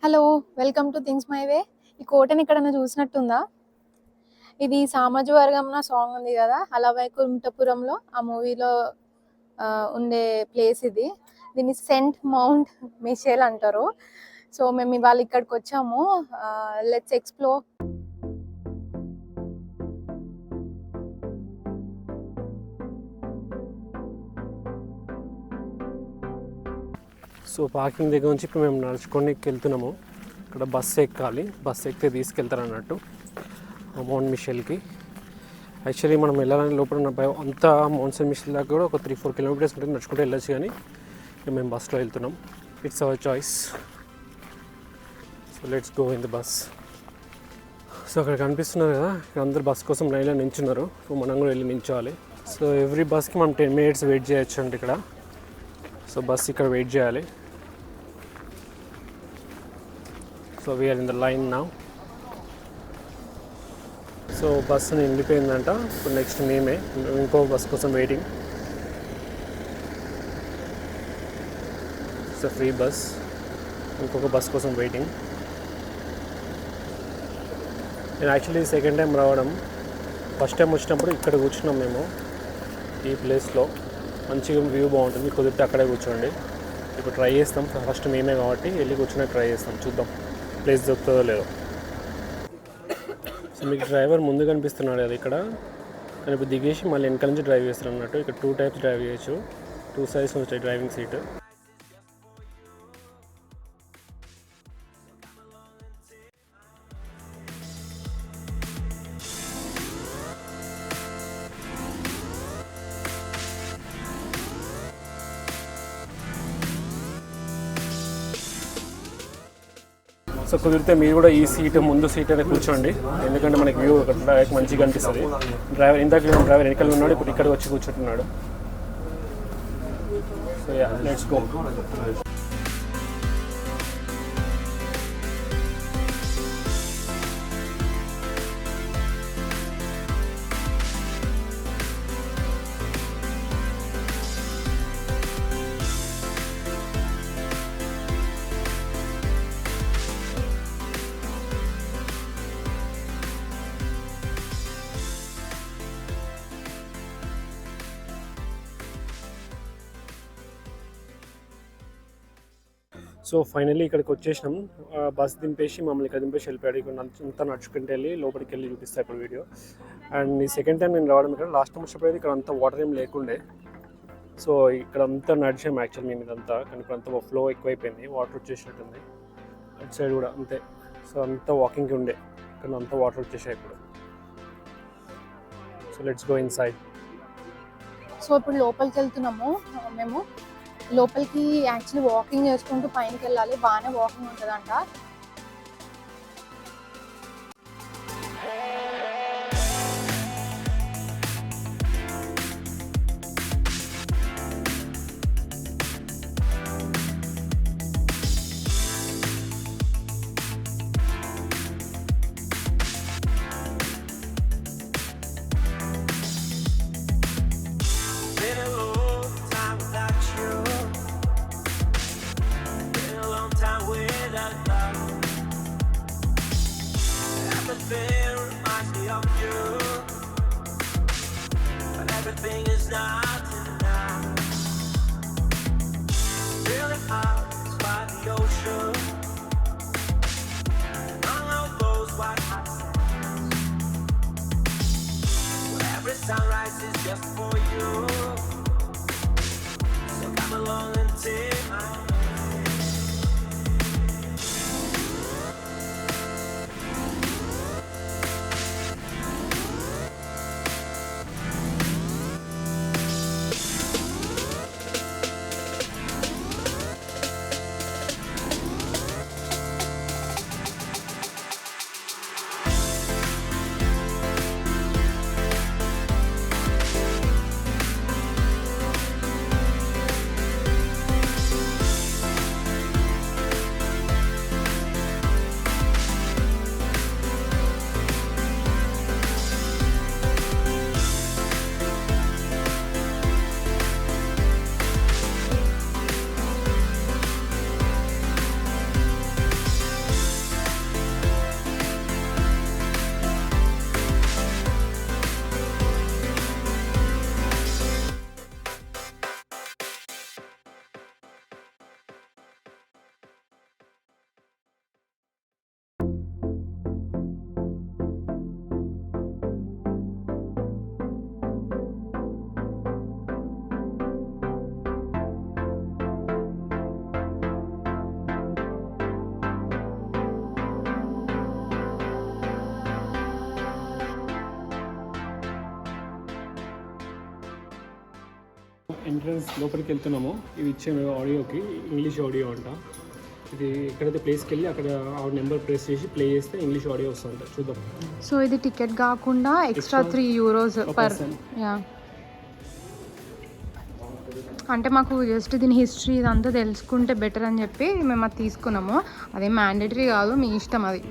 Hello, welcome to things my way. ఈ కోటని ఎక్కడన్నా చూసినట్టుందా? ఇది సామాజివర్గంలో సాంగ్ ఉంది కదా, అలా వైకుంఠపురంలో ఆ మూవీలో ఉండే ప్లేస్ ఇది. దీన్ని సెంట్ మౌంట్ మిషేల్ అంటారు. సో మేము ఇవాళ ఇక్కడికి వచ్చాము. Let's explore. సో పార్కింగ్ దగ్గర నుంచి ఇప్పుడు మేము నడుచుకొని వెళ్తున్నాము. ఇక్కడ బస్సు ఎక్కాలి, బస్సు ఎక్కితే తీసుకెళ్తారు అన్నట్టు మౌంట్ మిషెల్కి. యాక్చువల్లీ మనం వెళ్ళాలని లోపల అంతా మౌంట్ సెయింట్ మిషెల్ దాకా కూడా ఒక 3-4 కిలోమీటర్స్ ఉంటుంది, నడుచుకుంటూ వెళ్ళొచ్చు. కానీ మేము బస్సులో వెళ్తున్నాం. It's our choice. So let's go in the bus. So అక్కడ కనిపిస్తున్నారు కదా, ఇక్కడ అందరు బస్ కోసం లైన్లో నించున్నారు. సో మనం కూడా వెళ్ళి నించోవాలి. సో ఎవ్రీ బస్కి మనం 10 minutes వెయిట్ చేయొచ్చు అండి ఇక్కడ. సో బస్ ఇక్కడ వెయిట్ చేయాలి. So we are in the line now. So bus నిండిపోయిందంట. ఇప్పుడు నెక్స్ట్ మేమే ఇంకో బస్ కోసం వెయిటింగ్. It's free bus. ఇంకొక బస్ కోసం వెయిటింగ్. నేను యాక్చువల్లీ సెకండ్ టైం రావడం. ఫస్ట్ టైం వచ్చినప్పుడు ఇక్కడ కూర్చున్నాం మేము ఈ ప్లేస్లో. మంచిగా వ్యూ బాగుంటుంది, కుదిరితే అక్కడే కూర్చోండి. ఇప్పుడు ట్రై చేస్తాం, ఫస్ట్ మేమే కాబట్టి వెళ్ళి కూర్చుని ట్రై చేస్తాం. చూద్దాం ప్లేస్ దొరుకుతుందో లేదో. సో మీకు డ్రైవర్ ముందు కనిపిస్తున్నాడు కదా ఇక్కడ, కానీ ఇప్పుడు దిగేసి మళ్ళీ వెనక నుంచి డ్రైవ్ చేస్తారు అన్నట్టు. ఇక్కడ 2 types డ్రైవ్ చేయొచ్చు, 2 sides ఉంటాయి డ్రైవింగ్ సీట్. సో కుదిరితే మీరు కూడా ఈ సీట్ ముందు సీట్ అనేది కూర్చోండి, ఎందుకంటే మనకి వ్యూ మంచిగా కనిపిస్తుంది. డ్రైవర్ ఇందాక డ్రైవర్ వెనకాల ఉన్నాడు, ఇప్పుడు ఇక్కడికి వచ్చి కూర్చుంటున్నాడు. So yeah, let's go. So finally ఇక్కడికి వచ్చేసినాం. బస్ దింపేసి మమ్మల్ని ఇక్కడ దింపేసి వెళ్ళిపోయాడు. ఇక్కడ అంతా నడుచుకుంటూ వెళ్ళి లోపలికి వెళ్ళి చూపిస్తాను ఇప్పుడు వీడియో. అండ్ ఈ సెకండ్ టైం నేను రావడం ఇక్కడ. లాస్ట్ టైం వచ్చినప్పుడు ఇక్కడ అంతా వాటర్ ఏం లేకుండే. సో ఇక్కడ అంతా నడిచాం యాక్చువల్ మేము ఇదంతా, కానీ ఇప్పుడు అంతా ఫ్లో ఎక్కువైపోయింది, వాటర్ వచ్చేసినట్టుంది. అటు సైడ్ కూడా అంతే. సో అంతా వాకింగ్కి ఉండే, ఇక్కడ అంతా వాటర్ వచ్చేసాయి ఇప్పుడు. So let's go in side. So ఇప్పుడు లోపలికి వెళ్తున్నాము మేము. లోపలికి యాక్చువల్లీ వాకింగ్ చేసుకుంటూ పైనకి వెళ్ళాలి, బాగానే వాకింగ్ ఉంటుందంట. ఎంట్రన్స్ లోపలికి వెళ్తున్నాము. ఇవి ఇచ్చే ఆడియోకి ఇంగ్లీష్ ఆడియో అంట. ఇది ఎక్కడైతే ప్లేస్కి వెళ్ళి అక్కడ ఆ నెంబర్ ప్రెస్ చేసి ప్లే చేస్తే ఇంగ్లీష్ ఆడియో వస్తుందంట. చూద్దాం. సో ఇది టికెట్ కాకుండా ఎక్స్ట్రా €3 పర్. యా, అంటే మాకు జస్ట్ దీని హిస్టరీ ఇదంతా తెలుసుకుంటే బెటర్ అని చెప్పి మేము అది తీసుకున్నాము. అదే మ్యాండేటరీ కాదు, మీ ఇష్టం అది.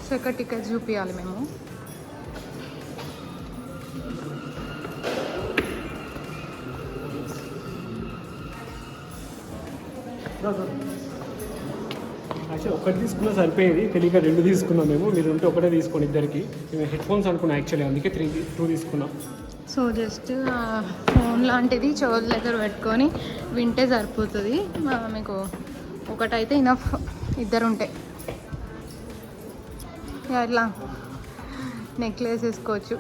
సో ఇక్కడ టికెట్స్ చూపించాలి మేము. యాక్చువల్లీ ఒకటి తీసుకున్నా సరిపోయేది, తెలియక 2 తీసుకున్నాం మేము. మీరు ఉంటే ఒకటే తీసుకోండి ఇద్దరికి. మేము హెడ్ ఫోన్స్ అనుకున్నాం యాక్చువల్లీ, అందుకే 2 తీసుకున్నాం. సో జస్ట్ ఫోన్ లాంటిది చెవుల దగ్గర పెట్టుకొని వింటే సరిపోతుంది. మీకు ఒకటైతే ఇనఫ్, ఇద్దరు ఉంటే ఇట్లా నెక్లెస్ వేసుకోవచ్చు.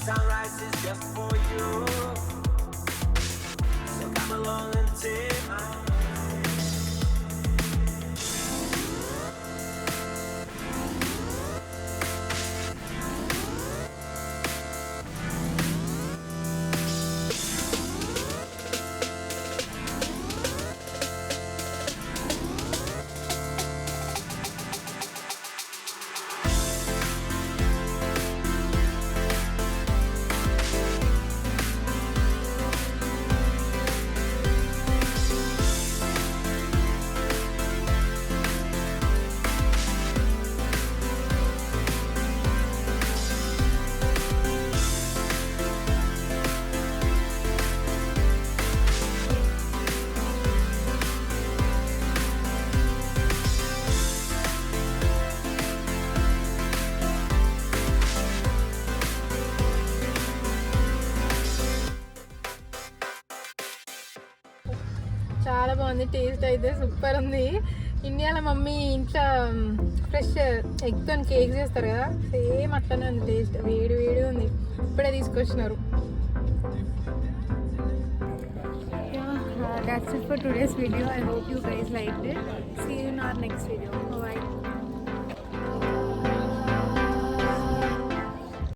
Sunrise is just for you, so come along and take my hand. చాలా బాగుంది. టేస్ట్ అయితే సూపర్ ఉంది. ఇండియాలో మమ్మీ ఇంట్లో ఫ్రెష్ ఎగ్తో కేక్ చేస్తారు కదా, సేమ్ అట్లనే ఉంది టేస్ట్. వేడి వేడి ఉంది, ఇప్పుడే తీసుకొచ్చినారు. That's it for today's video. I hope you guys liked it. See you in our next video. Bye.